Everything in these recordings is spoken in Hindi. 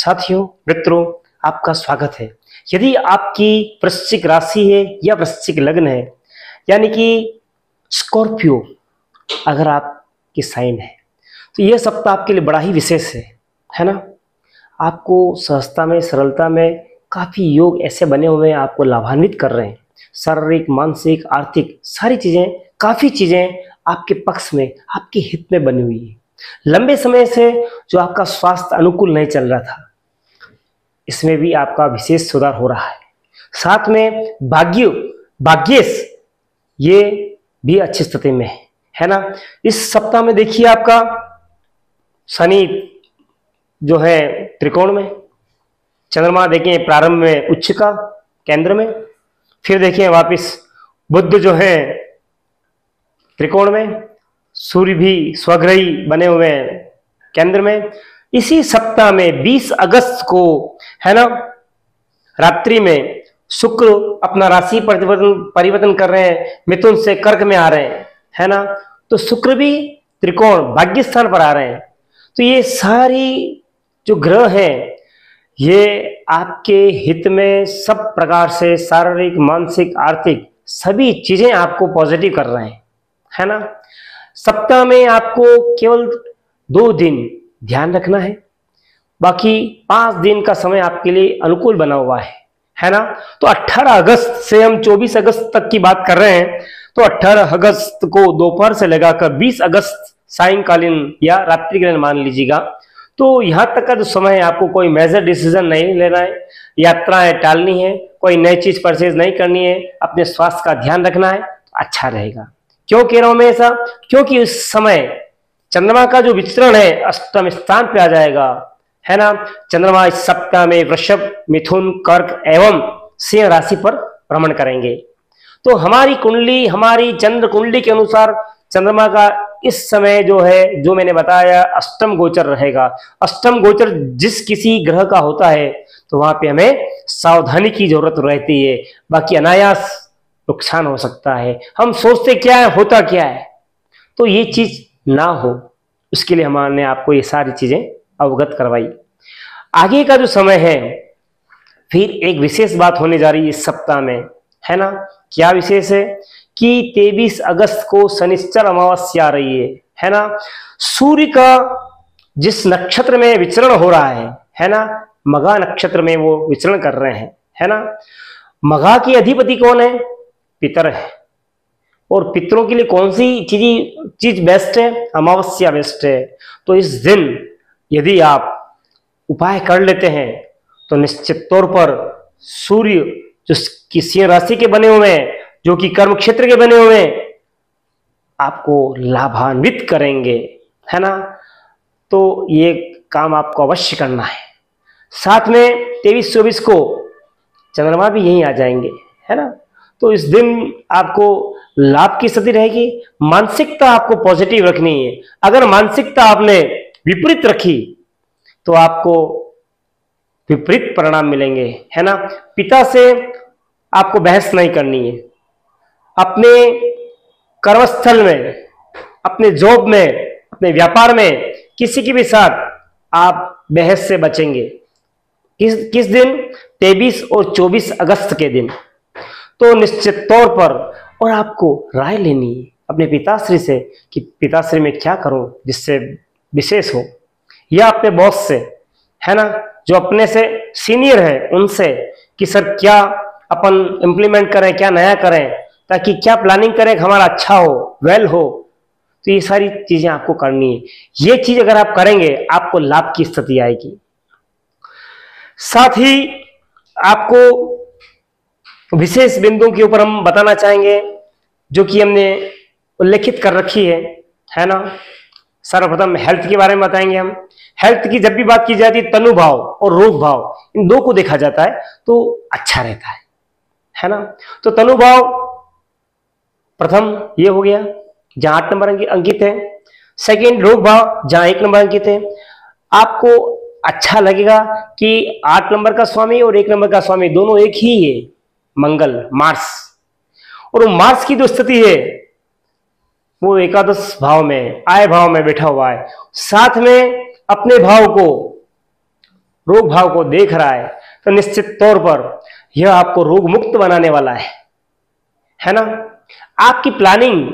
साथियों, मित्रों, आपका स्वागत है। यदि आपकी वृश्चिक राशि है या वृश्चिक लग्न है, यानी कि स्कॉर्पियो अगर आपकी साइन है, तो यह सप्ताह आपके लिए बड़ा ही विशेष है ना। आपको सहजता में, सरलता में काफ़ी योग ऐसे बने हुए हैं, आपको लाभान्वित कर रहे हैं। शारीरिक, मानसिक, आर्थिक सारी चीज़ें, काफ़ी चीज़ें आपके पक्ष में, आपके हित में बनी हुई है। लंबे समय से जो आपका स्वास्थ्य अनुकूल नहीं चल रहा था, इसमें भी आपका विशेष सुधार हो रहा है। साथ में भाग्येश ये भी अच्छी स्थिति में है ना। इस सप्ताह में देखिए, आपका शनि जो है त्रिकोण में, चंद्रमा देखें प्रारंभ में उच्च का केंद्र में, फिर देखिए वापस बुध जो है त्रिकोण में, सूर्य भी स्वग्रही बने हुए हैं केंद्र में। इसी सप्ताह में 20 अगस्त को है ना, रात्रि में शुक्र अपना राशि परिवर्तन कर रहे हैं, मिथुन से कर्क में आ रहे हैं, है ना। तो शुक्र भी त्रिकोण भाग्य स्थान पर आ रहे हैं। तो ये सारी जो ग्रह हैं, ये आपके हित में सब प्रकार से शारीरिक, मानसिक, आर्थिक सभी चीजें आपको पॉजिटिव कर रहे हैं, है ना। सप्ताह में आपको केवल 2 दिन ध्यान रखना है, बाकी 5 दिन का समय आपके लिए अनुकूल बना हुआ है ना। तो 18 अगस्त से हम 24 अगस्त तक की बात कर रहे हैं। तो 18 अगस्त को दोपहर से लगाकर 20 अगस्त सायंकालीन या रात्रिकालीन मान लीजिएगा। तो यहाँ तक का जो समय है, आपको कोई मेजर डिसीजन नहीं लेना है, यात्राएं टालनी है, कोई नई चीज परचेज नहीं करनी है, अपने स्वास्थ्य का ध्यान रखना है, अच्छा रहेगा। क्यों कह रहा हूं मैं ऐसा? क्योंकि उस समय चंद्रमा का जो विचरण है अष्टम स्थान पे आ जाएगा, है ना। चंद्रमा इस सप्ताह में वृषभ, मिथुन, कर्क एवं सिंह राशि पर भ्रमण करेंगे। तो हमारी कुंडली, हमारी चंद्र कुंडली के अनुसार चंद्रमा का इस समय जो है, जो मैंने बताया, अष्टम गोचर रहेगा। अष्टम गोचर जिस किसी ग्रह का होता है, तो वहां पे हमें सावधानी की जरूरत रहती है, बाकी अनायास नुकसान हो सकता है। हम सोचते क्या है, होता क्या है, तो ये चीज ना हो, उसके लिए हमने आपको ये सारी चीजें अवगत करवाई। आगे का जो समय है, फिर एक विशेष बात होने जा रही है इस सप्ताह में, है ना। क्या विशेष है कि 23 अगस्त को शनिश्चर अमावस्या आ रही है ना। सूर्य का जिस नक्षत्र में विचरण हो रहा है ना, मघा नक्षत्र में वो विचरण कर रहे हैं, है ना। मघा की अधिपति कौन है? पितर है। और पितरों के लिए कौन सी चीज बेस्ट है? अमावस्या बेस्ट है। तो इस दिन यदि आप उपाय कर लेते हैं, तो निश्चित तौर पर सूर्य जो किसी राशि के बने हुए हैं, जो कि कर्म क्षेत्र के बने हुए हैं, आपको लाभान्वित करेंगे, है ना। तो ये काम आपको अवश्य करना है। साथ में 23-24 को चंद्रमा भी यहीं आ जाएंगे, है ना। तो इस दिन आपको लाभ की स्थिति रहेगी। मानसिकता आपको पॉजिटिव रखनी है। अगर मानसिकता आपने विपरीत रखी, तो आपको विपरीत परिणाम मिलेंगे, है ना। पिता से आपको बहस नहीं करनी है। अपने कर्मस्थल में, अपने जॉब में, अपने व्यापार में किसी के भी साथ आप बहस से बचेंगे। किस दिन? 23 और 24 अगस्त के दिन। तो निश्चित तौर पर, और आपको राय लेनी है अपने पिताश्री से कि पिताश्री में क्या करूं जिससे विशेष हो, या अपने बॉस से, है ना, जो अपने से सीनियर है, उनसे कि सर क्या अपन इंप्लीमेंट करें, क्या नया करें, ताकि क्या प्लानिंग करें कि हमारा अच्छा हो, वेल हो। तो ये सारी चीजें आपको करनी है। ये चीज अगर आप करेंगे, आपको लाभ की स्थिति आएगी। साथ ही आपको विशेष बिंदुओं के ऊपर हम बताना चाहेंगे, जो कि हमने उल्लेखित कर रखी है ना। सर्वप्रथम हेल्थ के बारे में बताएंगे हम। हेल्थ की जब भी बात की जाती है, तनु भाव और रोग भाव, इन दो को देखा जाता है तो अच्छा रहता है ना। तो तनु भाव प्रथम ये हो गया, जहां 8 नंबर अंकित है। सेकंड रोग भाव, जहां 1 नंबर अंकित है। आपको अच्छा लगेगा कि 8 नंबर का स्वामी और 1 नंबर का स्वामी दोनों एक ही है, मंगल, मार्स। और मार्स की जो स्थिति है, वो एकादश भाव में, आय भाव में बैठा हुआ है। साथ में अपने भाव को रोग भाव को देख रहा है तो निश्चित तौर पर यह आपको रोग मुक्त बनाने वाला है ना। आपकी प्लानिंग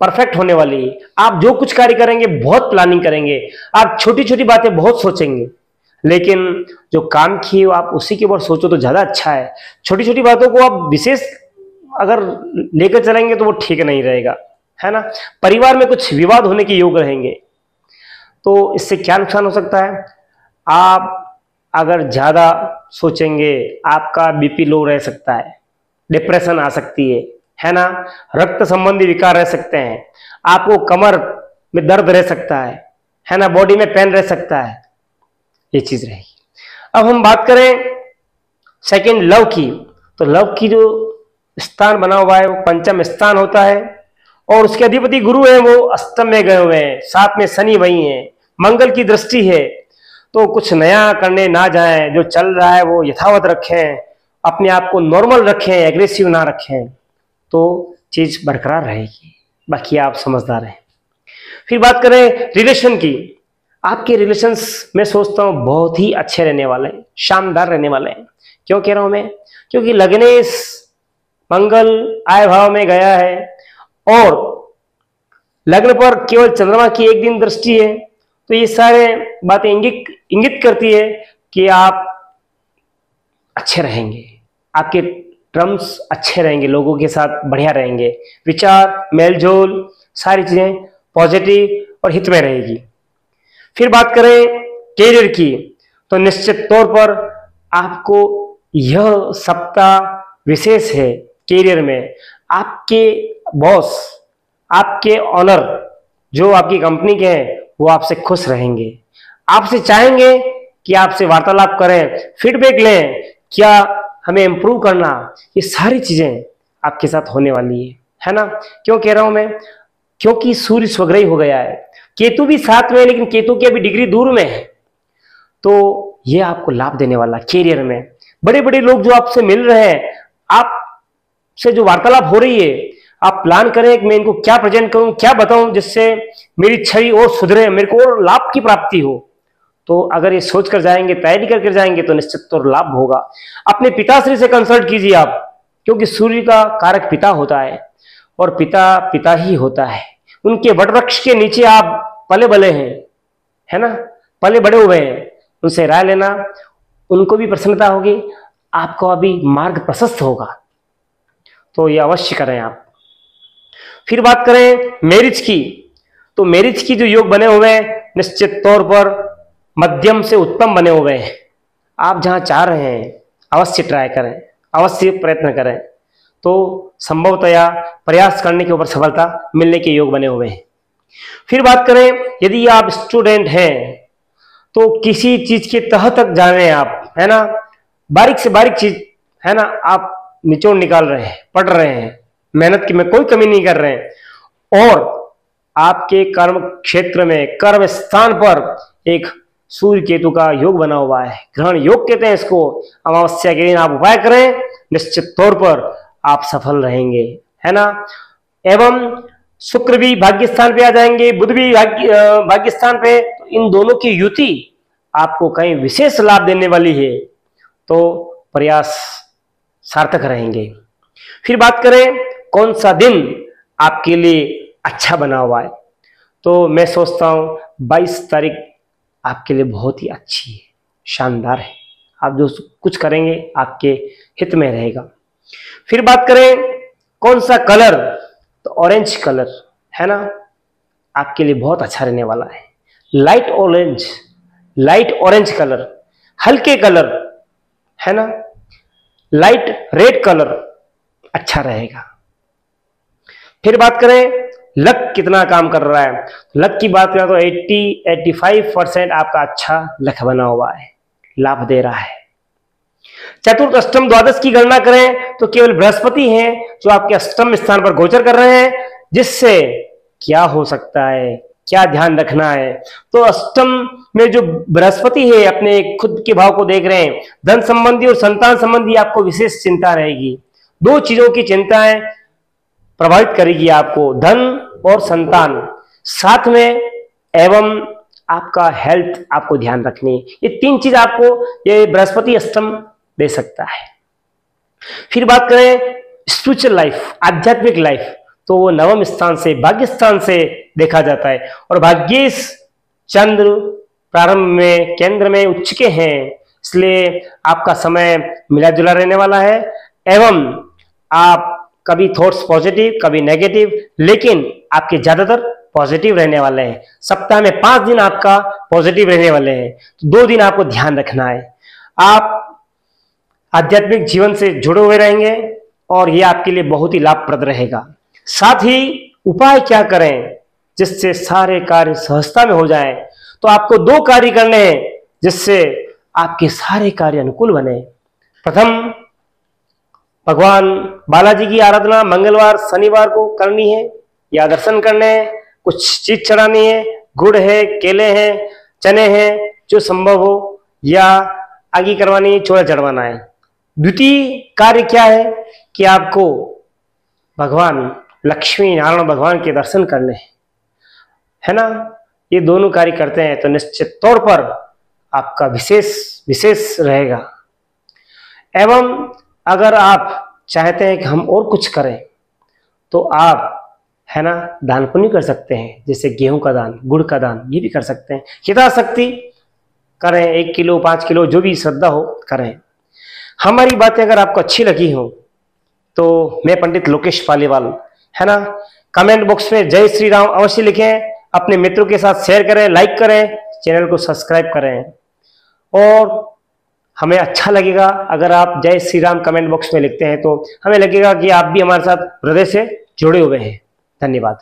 परफेक्ट होने वाली है। आप जो कुछ कार्य करेंगे बहुत प्लानिंग करेंगे, आप छोटी छोटी बातें बहुत सोचेंगे, लेकिन जो काम किए आप उसी के ऊपर सोचो तो ज्यादा अच्छा है। छोटी छोटी बातों को आप विशेष अगर लेकर चलेंगे तो वो ठीक नहीं रहेगा, है ना। परिवार में कुछ विवाद होने के योग रहेंगे, तो इससे क्या नुकसान हो सकता है। आप अगर ज्यादा सोचेंगे आपका बीपी लो रह सकता है, डिप्रेशन आ सकती है ना। रक्त संबंधी विकार रह सकते हैं, आपको कमर में दर्द रह सकता है ना, बॉडी में पेन रह सकता है, ये चीज रहेगी। अब हम बात करें सेकंड लव की, तो लव की जो स्थान बना हुआ है वो पंचम स्थान होता है, और उसके अधिपति गुरु है वो अष्टम में गए हुए हैं, साथ में शनि वही है, मंगल की दृष्टि है। तो कुछ नया करने ना जाएं, जो चल रहा है वो यथावत रखें, अपने आप को नॉर्मल रखें, एग्रेसिव ना रखें, तो चीज बरकरार रहेगी। बाकी आप समझदार हैं। फिर बात करें रिलेशन की, आपके रिलेशंस मैं सोचता हूं बहुत ही अच्छे रहने वाले हैं, शानदार रहने वाले हैं। क्यों कह रहा हूं मैं, क्योंकि लग्नेश मंगल आय भाव में गया है और लग्न पर केवल चंद्रमा की एक दिन दृष्टि है, तो ये सारे बातें इंगित करती है कि आप अच्छे रहेंगे, आपके टर्म्स अच्छे रहेंगे, लोगों के साथ बढ़िया रहेंगे, विचार मेलजोल सारी चीजें पॉजिटिव और हित में रहेगी। फिर बात करें कैरियर की, तो निश्चित तौर पर आपको यह सप्ताह विशेष है। कैरियर में आपके बॉस, आपके ऑनर जो आपकी कंपनी के हैं वो आपसे खुश रहेंगे, आपसे चाहेंगे कि आपसे वार्तालाप करें, फीडबैक लें, क्या हमें इंप्रूव करना, ये सारी चीजें आपके साथ होने वाली है ना। क्यों कह रहा हूं मैं, क्योंकि सूर्य स्वग्रही हो गया है, केतु भी साथ में है, लेकिन केतु की अभी डिग्री दूर में है, तो ये आपको लाभ देने वाला। कैरियर में बड़े बड़े लोग जो आपसे मिल रहे हैं, आपसे जो वार्तालाप हो रही है, आप प्लान करें कि मैं इनको क्या प्रेजेंट करूं, क्या बताऊं जिससे मेरी छवि और सुधरे, मेरे को और लाभ की प्राप्ति हो। तो अगर ये सोच कर जाएंगे, तैयारी करके जाएंगे, तो निश्चित तौर लाभ होगा। अपने पिताश्री से कंसल्ट कीजिए आप, क्योंकि सूर्य का कारक पिता होता है और पिता पिता ही होता है। उनके वटवृक्ष के नीचे आप पले बले हैं, है ना, पले बड़े हुए हैं, उनसे राय लेना, उनको भी प्रसन्नता होगी, आपको अभी मार्ग प्रशस्त होगा, तो ये अवश्य करें आप। फिर बात करें मैरिज की, तो मैरिज की जो योग बने हुए हैं निश्चित तौर पर मध्यम से उत्तम बने हुए हैं। आप जहां चाह रहे हैं अवश्य ट्राई करें, अवश्य प्रयत्न करें, तो संभवतया प्रयास करने के ऊपर सफलता मिलने के योग बने हुए हैं। फिर बात करें यदि आप स्टूडेंट हैं तो किसी चीज के तह तक जा रहे हैं आप, है ना, बारीक से बारीक चीज, है ना, आप निचोड़ निकाल रहे हैं, पढ़ रहे हैं, मेहनत की में कोई कमी नहीं कर रहे हैं, और आपके कर्म क्षेत्र में कर्म स्थान पर एक सूर्य केतु का योग बना हुआ है, ग्रहण योग कहते हैं इसको। अमावस्या के दिन आप उपाय करें, निश्चित तौर पर आप सफल रहेंगे, है ना। एवं शुक्र भी भाग्य स्थान पे आ जाएंगे, बुध भी भाग्य स्थान पे, तो इन दोनों की युति आपको कहीं विशेष लाभ देने वाली है, तो प्रयास सार्थक रहेंगे। फिर बात करें कौन सा दिन आपके लिए अच्छा बना हुआ है, तो मैं सोचता हूं 22 तारीख आपके लिए बहुत ही अच्छी है, शानदार है। आप जो कुछ करेंगे आपके हित में रहेगा। फिर बात करें कौन सा कलर, तो ऑरेंज कलर, है ना, आपके लिए बहुत अच्छा रहने वाला है। Light orange, light orange colour, हल्के कलर, है ना, लाइट रेड कलर अच्छा रहेगा। फिर बात करें लक कितना काम कर रहा है, लक की बात करें तो 80-85% आपका अच्छा लक बना हुआ है, लाभ दे रहा है। चतुर्थ अष्टम द्वादश की गणना करें तो केवल बृहस्पति हैं जो आपके अष्टम स्थान पर गोचर कर रहे हैं, जिससे क्या हो सकता है, क्या ध्यान रखना है। तो अष्टम में जो बृहस्पति है अपने खुद के भाव को देख रहे हैं, धन संबंधी और संतान संबंधी आपको विशेष चिंता रहेगी। दो चीजों की चिंताएं प्रभावित करेगी आपको, धन और संतान साथ में, एवं आपका हेल्थ आपको ध्यान रखनी है। ये 3 चीज आपको ये बृहस्पति अष्टम दे सकता है। फिर बात करें स्पिरिचुअल लाइफ, आध्यात्मिक लाइफ, तो वो नवम स्थान से, भाग्य स्थान से देखा जाता है। और भाग्येश चंद्र प्रारंभ में केंद्र में उच्च के हैं, इसलिए आपका समय मिला जुला रहने वाला है। एवं आप कभी थॉट्स पॉजिटिव कभी नेगेटिव, लेकिन आपके ज्यादातर पॉजिटिव रहने वाले हैं। सप्ताह में 5 दिन आपका पॉजिटिव रहने वाले हैं, तो 2 दिन आपको ध्यान रखना है। आप आध्यात्मिक जीवन से जुड़े हुए रहेंगे और ये आपके लिए बहुत ही लाभप्रद रहेगा। साथ ही उपाय क्या करें जिससे सारे कार्य सहजता में हो जाएं, तो आपको 2 कार्य करने हैं जिससे आपके सारे कार्य अनुकूल बने। प्रथम, भगवान बालाजी की आराधना मंगलवार शनिवार को करनी है या दर्शन करने हैं, कुछ चीज चढ़ानी है, गुड़ है, केले हैं, चने हैं, जो संभव हो, या आगे करवानी है, चोरा चढ़वाना है। द्वितीय कार्य क्या है कि आपको भगवान लक्ष्मी नारायण भगवान के दर्शन करने हैं, है ना। ये दोनों कार्य करते हैं तो निश्चित तौर पर आपका विशेष रहेगा। एवं अगर आप चाहते हैं कि हम और कुछ करें तो आप, है ना, दान पुण्य कर सकते हैं, जैसे गेहूं का दान, गुड़ का दान, ये भी कर सकते हैं। यथाशक्ति करें, 1 किलो 5 किलो जो भी श्रद्धा हो करें। हमारी बातें अगर आपको अच्छी लगी हो तो मैं पंडित लोकेश पालीवाल, है ना, कमेंट बॉक्स में जय श्री राम अवश्य लिखें, अपने मित्रों के साथ शेयर करें, लाइक करें, चैनल को सब्सक्राइब करें। और हमें अच्छा लगेगा अगर आप जय श्री राम कमेंट बॉक्स में लिखते हैं, तो हमें लगेगा कि आप भी हमारे साथ हृदय से जुड़े हुए हैं। धन्यवाद।